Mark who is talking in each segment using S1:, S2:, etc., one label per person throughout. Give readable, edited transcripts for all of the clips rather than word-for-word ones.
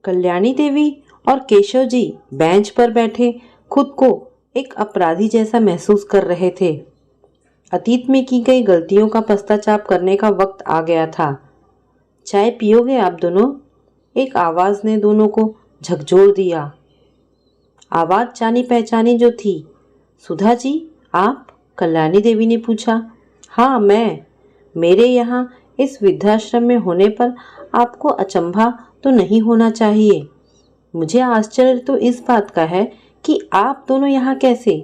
S1: कल्याणी देवी और केशव जी बेंच पर बैठे खुद को एक अपराधी जैसा महसूस कर रहे थे। अतीत में की गई गलतियों का पश्चाताप करने का वक्त आ गया था। चाय पियोगे आप दोनों? एक आवाज ने दोनों को झकझोर दिया। आवाज जानी पहचानी जो थी। सुधा जी, आप? कल्याणी देवी ने पूछा। हाँ, मैं। मेरे यहाँ इस वृद्धाश्रम में होने पर आपको अचंभा तो नहीं होना चाहिए। मुझे आश्चर्य तो इस बात का है कि आप दोनों यहाँ कैसे?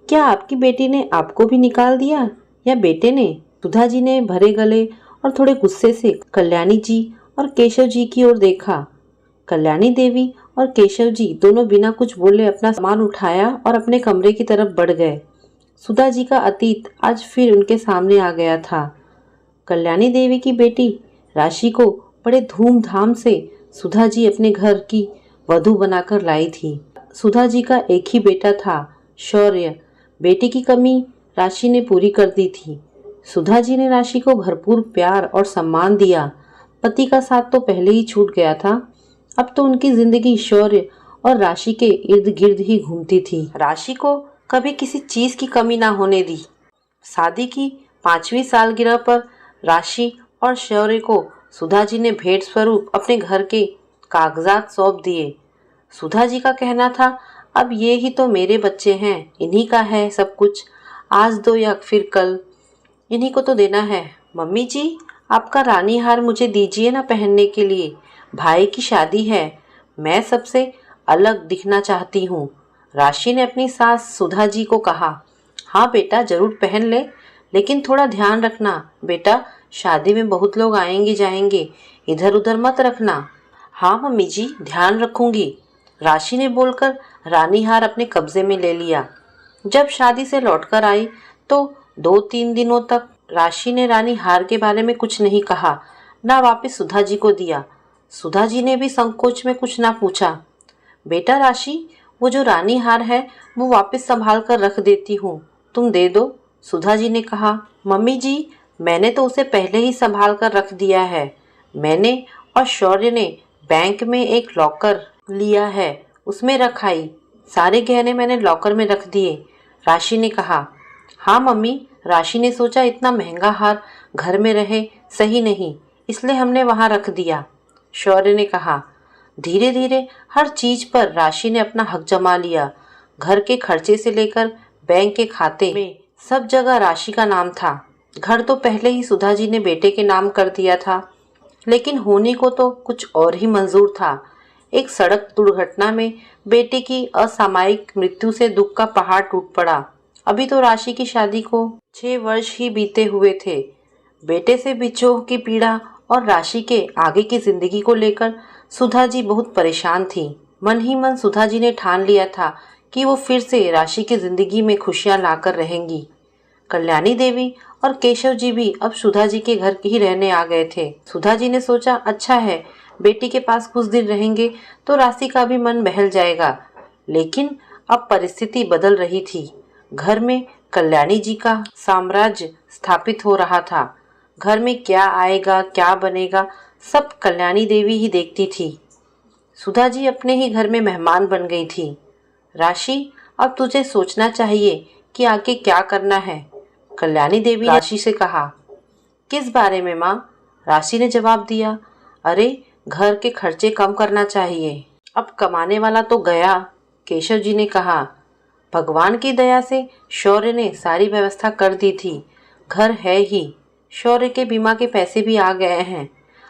S1: क्या आपकी बेटी ने आपको भी निकाल दिया या बेटे ने? सुधा जी ने भरे गले और थोड़े गुस्से से कल्याणी जी और केशव जी की ओर देखा। कल्याणी देवी और केशव जी दोनों बिना कुछ बोले अपना सामान उठाया और अपने कमरे की तरफ बढ़ गए। सुधा जी का अतीत आज फिर उनके सामने आ गया था। कल्याणी देवी की बेटी राशि को बड़े धूमधाम से सुधा जी अपने घर की वधू बनाकर लाई थी। सुधा जी का एक ही बेटा था, शौर्य। बेटी की कमी राशि ने पूरी कर दी थी। सुधा जी ने राशि को भरपूर प्यार और सम्मान दिया। पति का साथ तो पहले ही छूट गया था, अब तो उनकी जिंदगी शौर्य और राशि के इर्द गिर्द ही घूमती थी। राशि को कभी किसी चीज की कमी ना होने दी। शादी की 5वीं सालगिरह पर राशि और शौर्य को सुधा जी ने भेंट स्वरूप अपने घर के कागजात सौंप दिए। सुधा जी का कहना था, अब ये ही तो मेरे बच्चे हैं, इन्हीं का है सब कुछ। आज दो या फिर कल, इन्हीं को तो देना है। मम्मी जी, आपका रानी हार मुझे दीजिए ना पहनने के लिए। भाई की शादी है, मैं सबसे अलग दिखना चाहती हूँ। राशि ने अपनी सास सुधा जी को कहा। हाँ बेटा, जरूर पहन ले, लेकिन थोड़ा ध्यान रखना बेटा, शादी में बहुत लोग आएंगे जाएंगे, इधर उधर मत रखना। हाँ मम्मी जी, ध्यान रखूंगी, राशि ने बोलकर रानी हार अपने कब्जे में ले लिया। जब शादी से लौटकर आई तो 2-3 दिनों तक राशि ने रानी हार के बारे में कुछ नहीं कहा, ना वापस सुधा जी को दिया। सुधा जी ने भी संकोच में कुछ ना पूछा। बेटा राशि, वो जो रानी हार है वो वापस संभाल कर रख देती हूँ, तुम दे दो, सुधा जी ने कहा। मम्मी जी, मैंने तो उसे पहले ही संभाल कर रख दिया है। मैंने और शौर्य ने बैंक में एक लॉकर लिया है, उसमें रख आई। सारे गहने मैंने लॉकर में रख दिए, राशि ने कहा। हाँ मम्मी, राशि ने सोचा इतना महंगा हार घर में रहे सही नहीं, इसलिए हमने वहां रख दिया, शौर्य ने कहा। धीरे धीरे हर चीज पर राशि ने अपना हक जमा लिया। घर के खर्चे से लेकर बैंक के खाते में सब जगह राशि का नाम था। घर तो पहले ही सुधा जी ने बेटे के नाम कर दिया था, लेकिन होने को तो कुछ और ही मंजूर था। एक सड़क दुर्घटना में बेटे की असामयिक मृत्यु से दुख का पहाड़ टूट पड़ा। अभी तो राशि की शादी को 6 वर्ष ही बीते हुए थे। बेटे से विछोह की पीड़ा और राशि के आगे की जिंदगी को लेकर सुधा जी बहुत परेशान थी। मन ही मन सुधा जी ने ठान लिया था कि वो फिर से राशि की जिंदगी में खुशियां लाकर रहेंगी। कल्याणी देवी और केशव जी भी अब सुधा जी के घर ही रहने आ गए थे। सुधा जी ने सोचा, अच्छा है, बेटी के पास कुछ दिन रहेंगे तो राशि का भी मन बहल जाएगा। लेकिन अब परिस्थिति बदल रही थी। घर में कल्याणी जी का साम्राज्य स्थापित हो रहा था। घर में क्या आएगा क्या बनेगा सब कल्याणी देवी ही देखती थी। सुधा जी अपने ही घर में मेहमान बन गई थी। राशि, अब तुझे सोचना चाहिए कि आगे क्या करना है, कल्याणी देवी ने राशि से कहा। किस बारे में माँ? राशि ने जवाब दिया। अरे, घर के खर्चे कम करना चाहिए। अब कमाने वाला तो गया, केशव जी ने कहा। भगवान की दया से शौर्य ने सारी व्यवस्था कर दी थी। घर है ही, शौर्य के बीमा के पैसे भी आ गए हैं।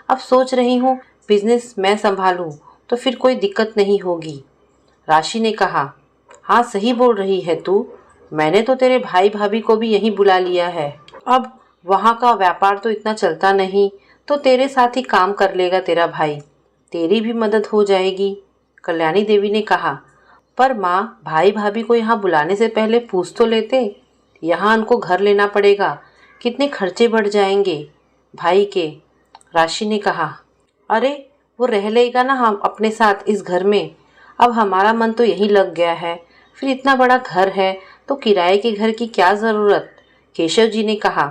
S1: अब सोच रही हूँ बिजनेस मैं संभालूं तो फिर कोई दिक्कत नहीं होगी, राशि ने कहा। हाँ, सही बोल रही है तू, मैंने तो तेरे भाई भाभी को भी यहीं बुला लिया है। अब वहाँ का व्यापार तो इतना चलता नहीं, तो तेरे साथ ही काम कर लेगा तेरा भाई, तेरी भी मदद हो जाएगी, कल्याणी देवी ने कहा। पर माँ, भाई भाभी को यहाँ बुलाने से पहले पूछ तो लेते, यहाँ उनको घर लेना पड़ेगा, कितने खर्चे बढ़ जाएंगे भाई के, राशि ने कहा। अरे, वो रह लेगा ना हम अपने साथ इस घर में। अब हमारा मन तो यहीं लग गया है, फिर इतना बड़ा घर है तो किराए के घर की क्या ज़रूरत, केशव जी ने कहा।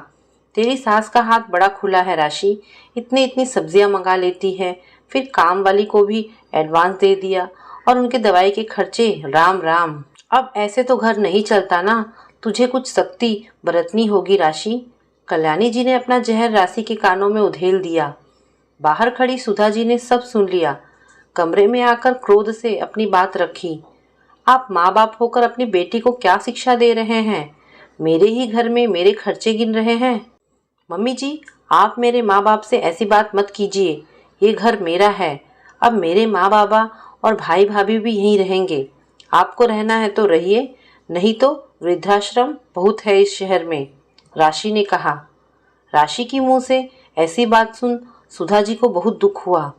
S1: तेरी सास का हाथ बड़ा खुला है राशि, इतनी इतनी सब्जियां मंगा लेती है, फिर काम वाली को भी एडवांस दे दिया और उनके दवाई के खर्चे राम राम। अब ऐसे तो घर नहीं चलता ना, तुझे कुछ सख्ती बरतनी होगी राशि। कल्याणी जी ने अपना जहर राशि के कानों में उधेल दिया। बाहर खड़ी सुधा जी ने सब सुन लिया। कमरे में आकर क्रोध से अपनी बात रखी। आप माँ बाप होकर अपनी बेटी को क्या शिक्षा दे रहे हैं? मेरे ही घर में मेरे खर्चे गिन रहे हैं। मम्मी जी, आप मेरे माँ बाप से ऐसी बात मत कीजिए। ये घर मेरा है। अब मेरे माँ बाबा और भाई भाभी भी यहीं रहेंगे। आपको रहना है तो रहिए, नहीं तो वृद्धाश्रम बहुत है इस शहर में, राशि ने कहा। राशि की मुंह से ऐसी बात सुन सुधा जी को बहुत दुख हुआ।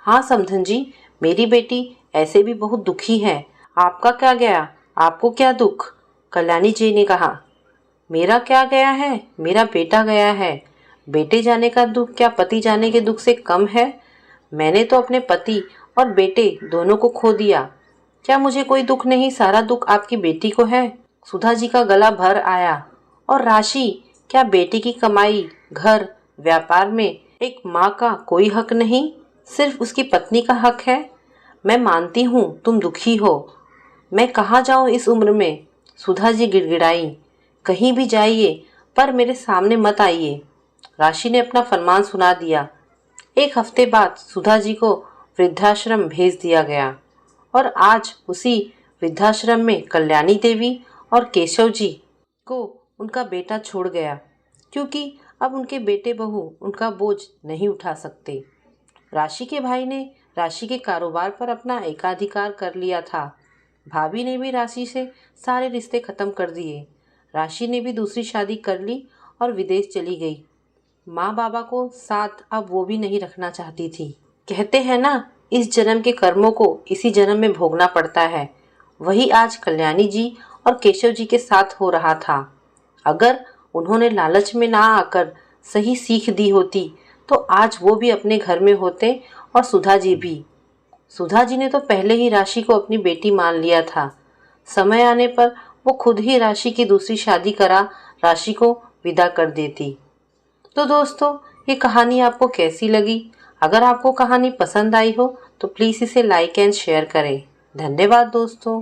S1: हाँ समधन जी, मेरी बेटी ऐसे भी बहुत दुखी है। आपका क्या गया? आपको क्या दुख? कल्याणी जी ने कहा। मेरा क्या गया है? मेरा बेटा गया है। बेटे जाने का दुख क्या पति जाने के दुख से कम है? मैंने तो अपने पति और बेटे दोनों को खो दिया। क्या मुझे कोई दुख नहीं? सारा दुख आपकी बेटी को है। सुधा जी का गला भर आया। और राशि, क्या बेटी की कमाई, घर, व्यापार में एक माँ का कोई हक नहीं? सिर्फ उसकी पत्नी का हक है? मैं मानती हूँ तुम दुखी हो। मैं कहाँ जाऊँ इस उम्र में? सुधा जी गिड़गिड़ाई। कहीं भी जाइए, पर मेरे सामने मत आइए। राशि ने अपना फरमान सुना दिया। एक हफ्ते बाद सुधा जी को वृद्धाश्रम भेज दिया गया और आज उसी वृद्धाश्रम में कल्याणी देवी और केशव जी को उनका बेटा छोड़ गया, क्योंकि अब उनके बेटे बहू उनका बोझ नहीं उठा सकते। राशि के भाई ने राशि के कारोबार पर अपना एकाधिकार कर लिया था। भाभी ने भी राशि से सारे रिश्ते खत्म कर दिए। राशि ने भी दूसरी शादी कर ली और विदेश चली गई। माँ बाबा को साथ अब वो भी नहीं रखना चाहती थी। कहते हैं ना, इस जन्म के कर्मों को इसी जन्म में भोगना पड़ता है। वही आज कल्याणी जी और केशव जी के साथ हो रहा था। अगर उन्होंने लालच में ना आकर सही सीख दी होती तो आज वो भी अपने घर में होते और सुधा जी भी। सुधा जी ने तो पहले ही राशि को अपनी बेटी मान लिया था। समय आने पर वो खुद ही राशि की दूसरी शादी करा राशि को विदा कर देती। तो दोस्तों, ये कहानी आपको कैसी लगी? अगर आपको कहानी पसंद आई हो तो प्लीज़ इसे लाइक एंड शेयर करें। धन्यवाद दोस्तों।